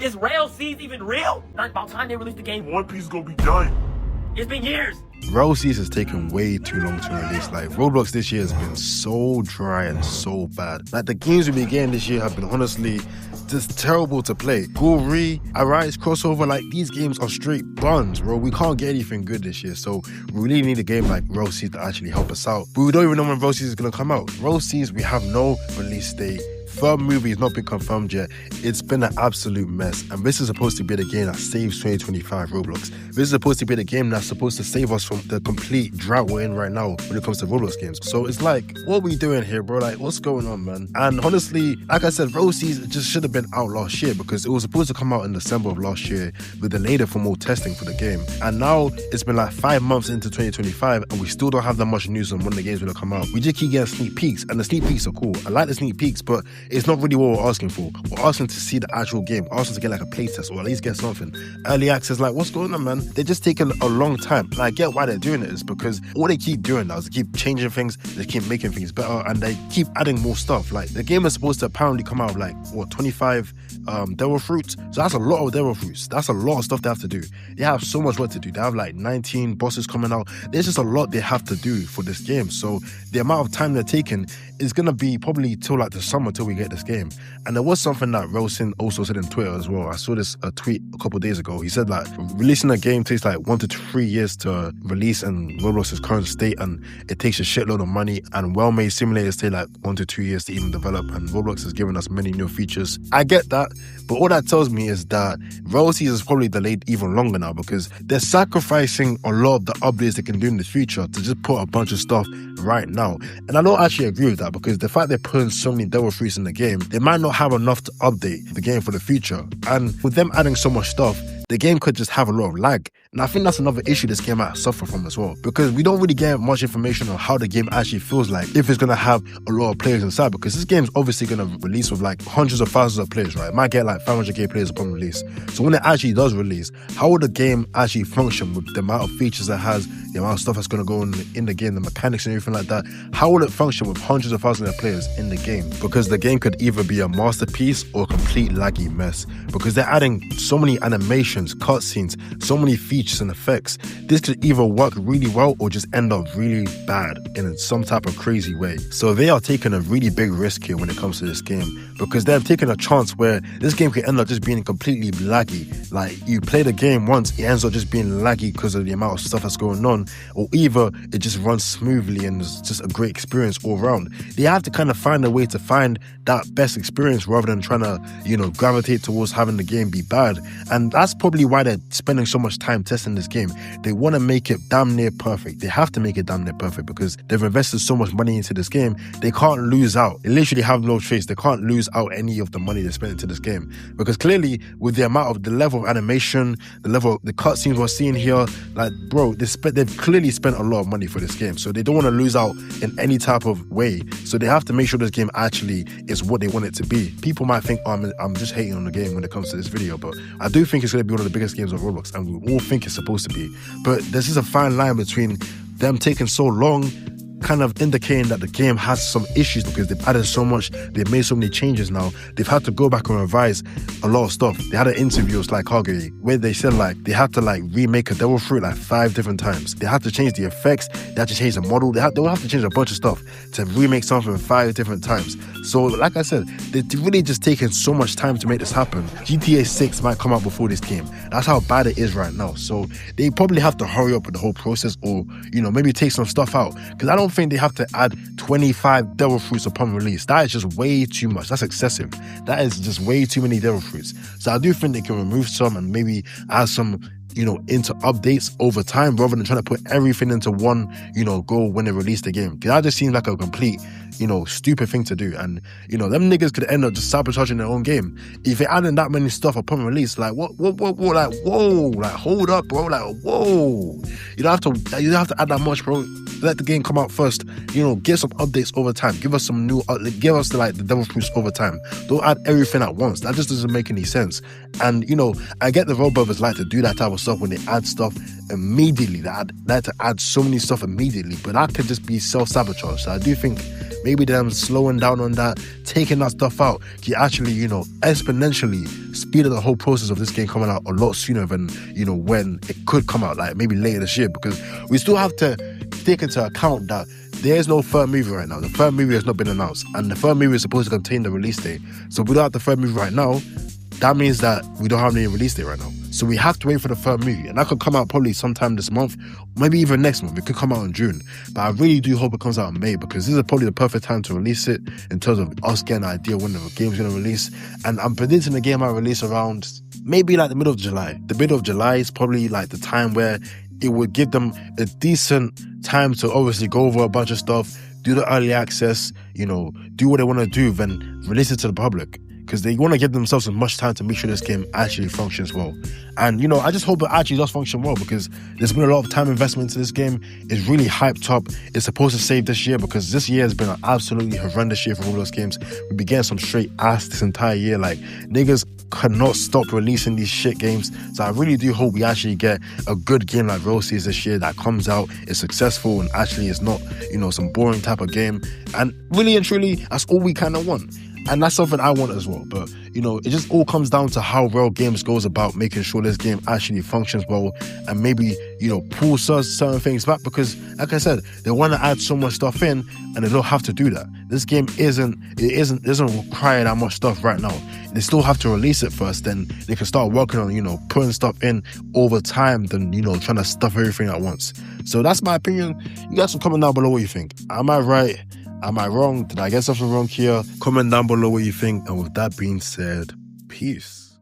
Is RELL Seas even real? Not about time they release the game. One Piece gonna be done. It's been years. RELL Seas has taken way too long to release. Like, Roblox this year has been so dry and so bad. Like, the games we've been getting this year have been honestly just terrible to play. Gory, Arise, Crossover, like, these games are straight buns, bro. We can't get anything good this year, so we really need a game like RELL Seas to actually help us out. But we don't even know when RELL Seas is gonna come out. RELL Seas, we have no release date. Third movie has not been confirmed yet. It's been an absolute mess. And this is supposed to be the game that saves 2025 Roblox. This is supposed to be the game that's supposed to save us from the complete drought we're in right now when it comes to Roblox games. So it's like, what are we doing here, bro? Like, what's going on, man? And honestly, like I said, RELL Seas just should have been out last year because it was supposed to come out in December of last year with delayed for more testing for the game. And now it's been like 5 months into 2025 and we still don't have that much news on when the game's gonna come out. We just keep getting sneak peeks and the sneak peeks are cool. I like the sneak peeks, but it's not really what we're asking for. We're asking to see the actual game, asking to get like a playtest or at least get something. Early access, like, what's going on, man? They're just taking a long time. And I get why they're doing it is because all they keep doing now is they keep changing things, they keep making things better, and they keep adding more stuff. Like, the game is supposed to apparently come out with like, what, 25 devil fruits? So that's a lot of devil fruits. That's a lot of stuff they have to do. They have so much work to do. They have like 19 bosses coming out. There's just a lot they have to do for this game. So the amount of time they're taking is gonna be probably till like the summer till we get this game. And there was something that RellSeas also said in Twitter as well. I saw this tweet a couple days ago. He said like releasing a game takes like 1 to 3 years to release in Roblox's current state, and it takes a shitload of money, and well-made simulators take like 1 to 2 years to even develop, and Roblox has given us many new features. I get that, but all that tells me is that RellSeas is probably delayed even longer now because they're sacrificing a lot of the updates they can do in the future to just put a bunch of stuff right now. And I don't actually agree with that because the fact they're putting so many devil fruits in the game, they might not have enough to update the game for the future. And with them adding so much stuff, the game could just have a lot of lag. And I think that's another issue this game might suffer from as well, because we don't really get much information on how the game actually feels like, if it's going to have a lot of players inside, because this game's obviously going to release with like hundreds of thousands of players, right? It might get like 500k players upon release. So when it actually does release, how will the game actually function with the amount of features it has, the amount of stuff that's going to go in the game, the mechanics and everything like that? How will it function with hundreds of thousands of players in the game? Because the game could either be a masterpiece or a complete laggy mess, because they're adding so many animations, cutscenes, so many features and effects. This could either work really well or just end up really bad in some type of crazy way. So they are taking a really big risk here when it comes to this game, because they're taking a chance where this game could end up just being completely laggy. Like, you play the game once, it ends up just being laggy because of the amount of stuff that's going on, or either it just runs smoothly and it's just a great experience all around. They have to kind of find a way to find that best experience rather than trying to, gravitate towards having the game be bad. And that's probably why they're spending so much time testing this game. They want to make it damn near perfect. They have to make it damn near perfect because they've invested so much money into this game. They can't lose out. They literally have no choice. They can't lose out any of the money they spent into this game, because clearly with the amount of the level of animation, the level of the cutscenes we're seeing here, like, bro, they've clearly spent a lot of money for this game. So they don't want to lose out in any type of way. So they have to make sure this game actually is what they want it to be. People might think, oh, I'm just hating on the game when it comes to this video, but I do think it's going to be one of the biggest games on Roblox, and we all think it's supposed to be. But there's just a fine line between them taking so long, kind of indicating that the game has some issues because they've added so much, they've made so many changes now. They've had to go back and revise a lot of stuff. They had an interview with like Kage where they said like they had to like remake a devil fruit like 5 different times. They had to change the effects, they had to change the model, they'll have to change a bunch of stuff to remake something 5 different times. So like I said, they're really just taking so much time to make this happen. GTA 6 might come out before this game. That's how bad it is right now. So they probably have to hurry up with the whole process, or maybe take some stuff out, because I don't think they have to add 25 devil fruits upon release. That is just way too much. That's excessive. That is just way too many devil fruits. So I do think they can remove some and maybe add some into updates over time, rather than trying to put everything into one, goal when they release the game. Because that just seems like a complete, stupid thing to do. And, them niggas could end up just sabotaging their own game. If they're adding that many stuff upon release, like, what, like, whoa, like, hold up, bro, like, whoa. You don't have to add that much, bro. let the game come out first. Get some updates over time. Give us some new, give us the devil fruits over time. Don't add everything at once. That just doesn't make any sense. And I get the Roblox like to do that type of stuff when they add stuff immediately. They like to add so many stuff immediately, but that could just be self-sabotage. So I do think maybe them slowing down on that, taking that stuff out, can actually, exponentially speed up the whole process of this game coming out a lot sooner than, when it could come out, like maybe later this year, because we still have to take into account that there's no third movie right now. The third movie has not been announced, and the third movie is supposed to contain the release date. So if we don't have the third movie right now, that means that we don't have any release date right now. So we have to wait for the third movie, and that could come out probably sometime this month, maybe even next month. It could come out in June, but I really do hope it comes out in May, because this is probably the perfect time to release it in terms of us getting an idea when the game's going to release. And I'm predicting the game might release around maybe the middle of July. The middle of July is probably the time where it would give them a decent time to obviously go over a bunch of stuff, do the early access, do what they want to do, then release it to the public. Because they want to give themselves as much time to make sure this game actually functions well. And, I just hope it actually does function well, because there's been a lot of time investment into this game. It's really hyped up. It's supposed to save this year, because this year has been an absolutely horrendous year for Roblox games. We've been getting some straight ass this entire year. Niggas cannot stop releasing these shit games. So I really do hope we actually get a good game like RELL Seas this year that comes out, is successful, and actually is not, some boring type of game. And really and truly, that's all we kind of want. And that's something I want as well. But, it just all comes down to how RELL Games goes about making sure this game actually functions well, and maybe, pull certain things back, because, like I said, they want to add so much stuff in, and they don't have to do that. This game doesn't require that much stuff right now. They still have to release it first, then they can start working on, putting stuff in over time than, trying to stuff everything at once. So that's my opinion. You guys can comment down below what you think. Am I right? Am I wrong? Did I get something wrong here? Comment down below what you think. And with that being said, peace.